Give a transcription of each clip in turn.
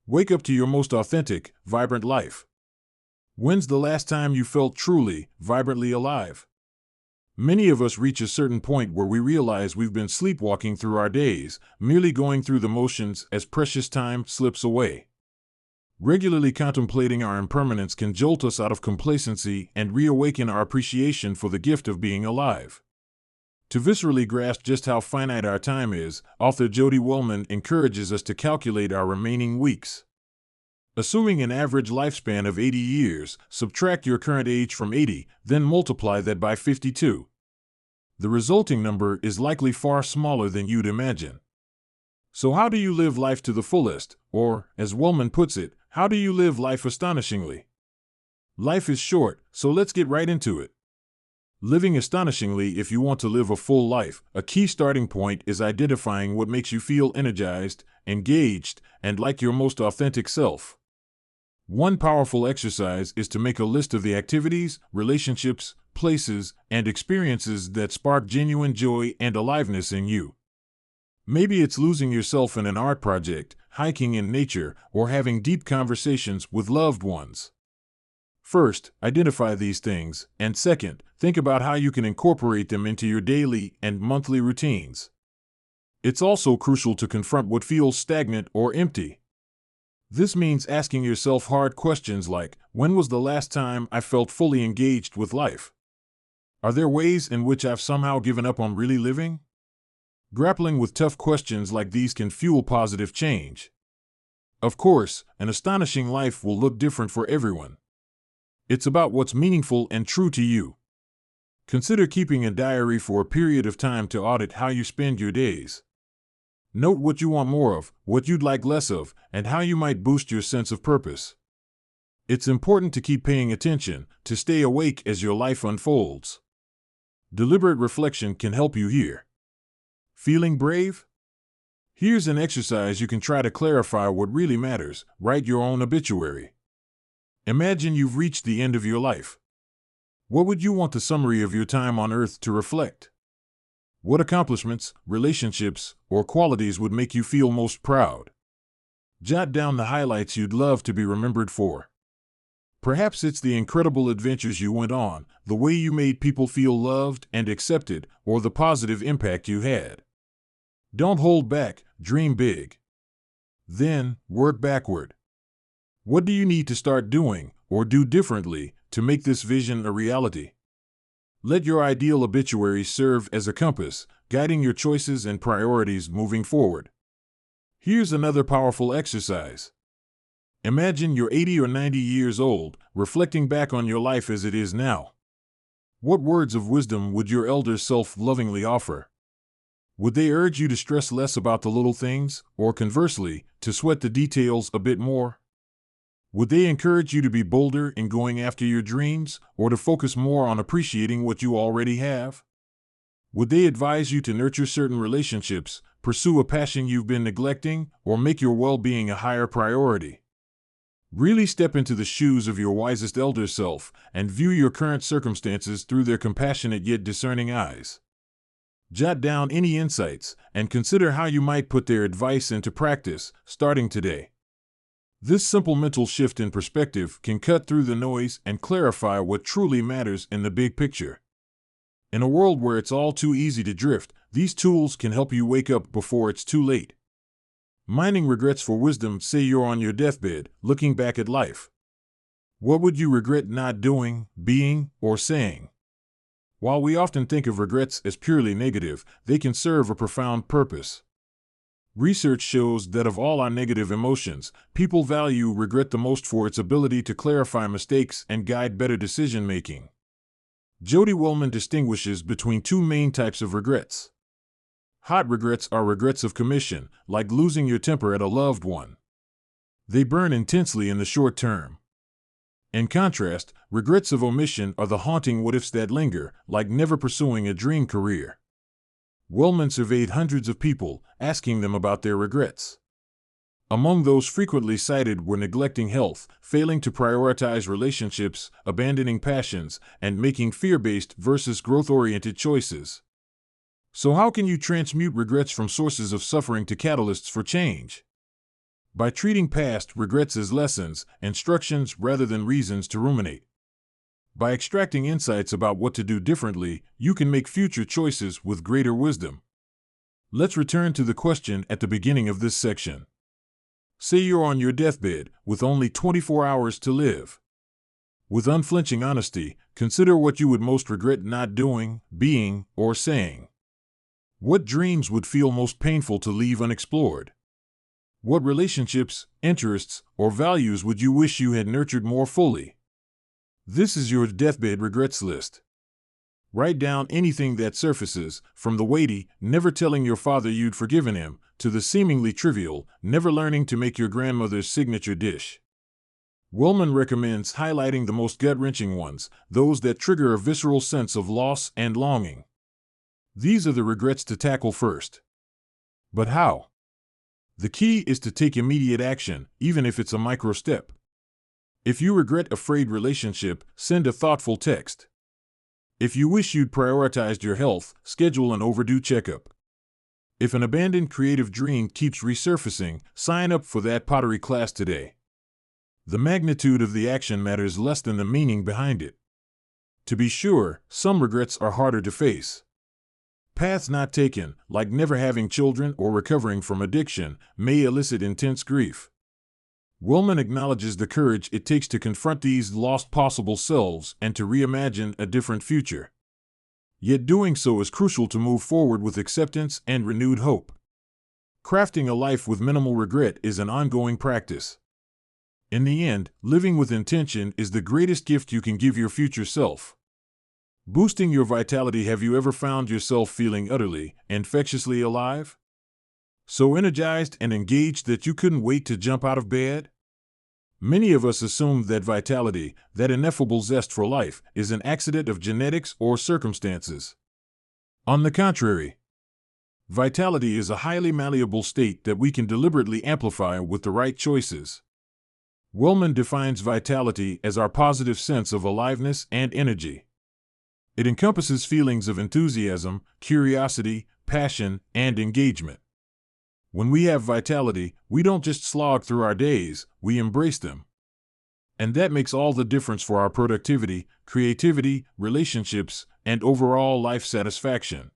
Wake up to your most authentic, vibrant life. When's the last time you felt truly, vibrantly alive? Many of us reach a certain point where we realize we've been sleepwalking through our days, merely going through the motions as precious time slips away. Regularly contemplating our impermanence can jolt us out of complacency and reawaken our appreciation for the gift of being alive. To viscerally grasp just how finite our time is, author Jodi Wellman encourages us to calculate our remaining weeks. Assuming an average lifespan of 80 years, subtract your current age from 80, then multiply that by 52. The resulting number is likely far smaller than you'd imagine. So how do you live life to the fullest? Or, as Wellman puts it, how do you live life astonishingly? Life is short, so let's get right into it. Living astonishingly. If you want to live a full life, a key starting point is identifying what makes you feel energized, engaged, and like your most authentic self. One powerful exercise is to make a list of the activities, relationships, places, and experiences that spark genuine joy and aliveness in you. Maybe it's losing yourself in an art project, hiking in nature, or having deep conversations with loved ones. First, identify these things, and second, think about how you can incorporate them into your daily and monthly routines. It's also crucial to confront what feels stagnant or empty. This means asking yourself hard questions like, when was the last time I felt fully engaged with life? Are there ways in which I've somehow given up on really living? Grappling with tough questions like these can fuel positive change. Of course, an astonishing life will look different for everyone. It's about what's meaningful and true to you. Consider keeping a diary for a period of time to audit how you spend your days. Note what you want more of, what you'd like less of, and how you might boost your sense of purpose. It's important to keep paying attention, to stay awake as your life unfolds. Deliberate reflection can help you here. Feeling brave? Here's an exercise you can try to clarify what really matters. Write your own obituary. Imagine you've reached the end of your life. What would you want the summary of your time on Earth to reflect? What accomplishments, relationships, or qualities would make you feel most proud? Jot down the highlights you'd love to be remembered for. Perhaps it's the incredible adventures you went on, the way you made people feel loved and accepted, or the positive impact you had. Don't hold back, dream big. Then, work backward. What do you need to start doing, or do differently, to make this vision a reality? Let your ideal obituary serve as a compass, guiding your choices and priorities moving forward. Here's another powerful exercise. Imagine you're 80 or 90 years old, reflecting back on your life as it is now. What words of wisdom would your elder self lovingly offer? Would they urge you to stress less about the little things, or conversely, to sweat the details a bit more? Would they encourage you to be bolder in going after your dreams, or to focus more on appreciating what you already have? Would they advise you to nurture certain relationships, pursue a passion you've been neglecting, or make your well-being a higher priority? Really step into the shoes of your wisest elder self and view your current circumstances through their compassionate yet discerning eyes. Jot down any insights and consider how you might put their advice into practice, starting today. This simple mental shift in perspective can cut through the noise and clarify what truly matters in the big picture. In a world where it's all too easy to drift, these tools can help you wake up before it's too late. Mining regrets for wisdom. Say you're on your deathbed, looking back at life. What would you regret not doing, being, or saying? While we often think of regrets as purely negative, they can serve a profound purpose. Research shows that of all our negative emotions, people value regret the most for its ability to clarify mistakes and guide better decision-making. Jodi Wellman distinguishes between two main types of regrets. Hot regrets are regrets of commission, like losing your temper at a loved one. They burn intensely in the short term. In contrast, regrets of omission are the haunting what-ifs that linger, like never pursuing a dream career. Wellman surveyed hundreds of people, asking them about their regrets. Among those frequently cited were neglecting health, failing to prioritize relationships, abandoning passions, and making fear-based versus growth-oriented choices. So how can you transmute regrets from sources of suffering to catalysts for change? By treating past regrets as lessons, instructions rather than reasons to ruminate. By extracting insights about what to do differently, you can make future choices with greater wisdom. Let's return to the question at the beginning of this section. Say you're on your deathbed, with only 24 hours to live. With unflinching honesty, consider what you would most regret not doing, being, or saying. What dreams would feel most painful to leave unexplored? What relationships, interests, or values would you wish you had nurtured more fully? This is your deathbed regrets list. Write down anything that surfaces, from the weighty, never telling your father you'd forgiven him, to the seemingly trivial, never learning to make your grandmother's signature dish. Wellman recommends highlighting the most gut-wrenching ones, those that trigger a visceral sense of loss and longing. These are the regrets to tackle first. But how? The key is to take immediate action, even if it's a micro step. If you regret a frayed relationship, send a thoughtful text. If you wish you'd prioritized your health, schedule an overdue checkup. If an abandoned creative dream keeps resurfacing, sign up for that pottery class today. The magnitude of the action matters less than the meaning behind it. To be sure, some regrets are harder to face. Paths not taken, like never having children or recovering from addiction, may elicit intense grief. Wellman acknowledges the courage it takes to confront these lost possible selves and to reimagine a different future. Yet doing so is crucial to move forward with acceptance and renewed hope. Crafting a life with minimal regret is an ongoing practice. In the end, living with intention is the greatest gift you can give your future self. Boosting your vitality. Have you ever found yourself feeling utterly, infectiously alive? So energized and engaged that you couldn't wait to jump out of bed? Many of us assume that vitality, that ineffable zest for life, is an accident of genetics or circumstances. On the contrary, vitality is a highly malleable state that we can deliberately amplify with the right choices. Wellman defines vitality as our positive sense of aliveness and energy. It encompasses feelings of enthusiasm, curiosity, passion, and engagement. When we have vitality, we don't just slog through our days, we embrace them. And that makes all the difference for our productivity, creativity, relationships, and overall life satisfaction.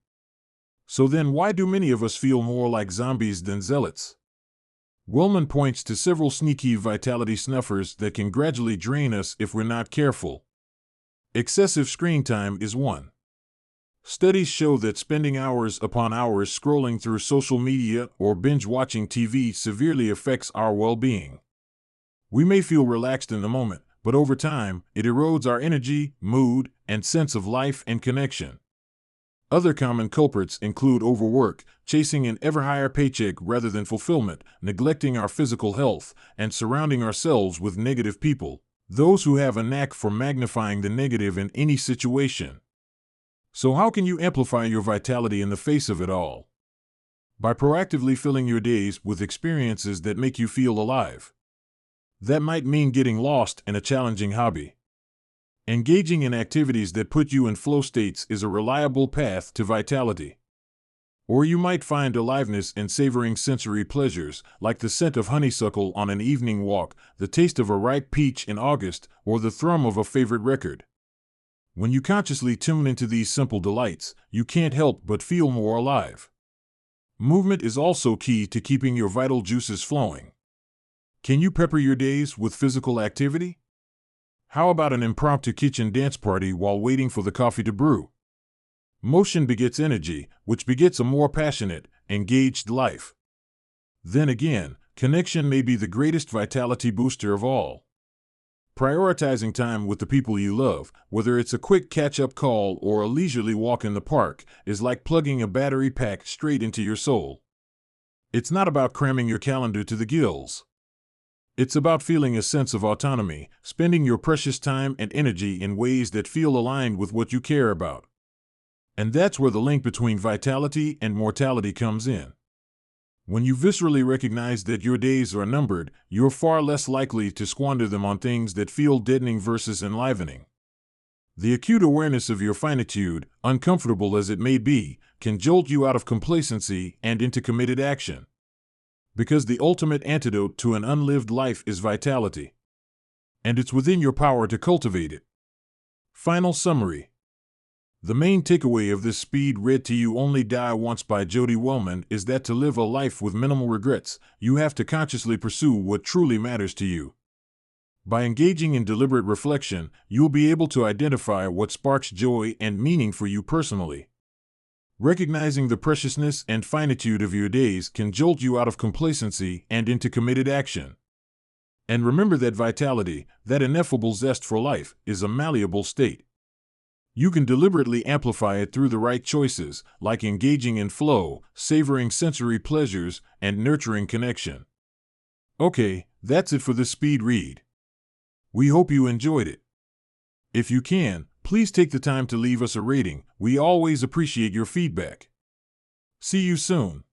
So then why do many of us feel more like zombies than zealots? Wellman points to several sneaky vitality snuffers that can gradually drain us if we're not careful. Excessive screen time is one. Studies show that spending hours upon hours scrolling through social media or binge-watching TV severely affects our well-being. We may feel relaxed in the moment, but over time, it erodes our energy, mood, and sense of life and connection. Other common culprits include overwork, chasing an ever-higher paycheck rather than fulfillment, neglecting our physical health, and surrounding ourselves with negative people, those who have a knack for magnifying the negative in any situation. So how can you amplify your vitality in the face of it all? By proactively filling your days with experiences that make you feel alive. That might mean getting lost in a challenging hobby. Engaging in activities that put you in flow states is a reliable path to vitality. Or you might find aliveness in savoring sensory pleasures, like the scent of honeysuckle on an evening walk, the taste of a ripe peach in August, or the thrum of a favorite record. When you consciously tune into these simple delights, you can't help but feel more alive. Movement is also key to keeping your vital juices flowing. Can you pepper your days with physical activity? How about an impromptu kitchen dance party while waiting for the coffee to brew? Motion begets energy, which begets a more passionate, engaged life. Then again, connection may be the greatest vitality booster of all. Prioritizing time with the people you love, whether it's a quick catch-up call or a leisurely walk in the park, is like plugging a battery pack straight into your soul. It's not about cramming your calendar to the gills. It's about feeling a sense of autonomy, spending your precious time and energy in ways that feel aligned with what you care about. And that's where the link between vitality and mortality comes in. When you viscerally recognize that your days are numbered, you're far less likely to squander them on things that feel deadening versus enlivening. The acute awareness of your finitude, uncomfortable as it may be, can jolt you out of complacency and into committed action. Because the ultimate antidote to an unlived life is vitality. And it's within your power to cultivate it. Final summary. The main takeaway of this speed read to you Only Die Once by Jodi Wellman is that to live a life with minimal regrets, you have to consciously pursue what truly matters to you. By engaging in deliberate reflection, you'll be able to identify what sparks joy and meaning for you personally. Recognizing the preciousness and finitude of your days can jolt you out of complacency and into committed action. And remember that vitality, that ineffable zest for life, is a malleable state. You can deliberately amplify it through the right choices, like engaging in flow, savoring sensory pleasures, and nurturing connection. Okay, that's it for this speed read. We hope you enjoyed it. If you can, please take the time to leave us a rating. We always appreciate your feedback. See you soon.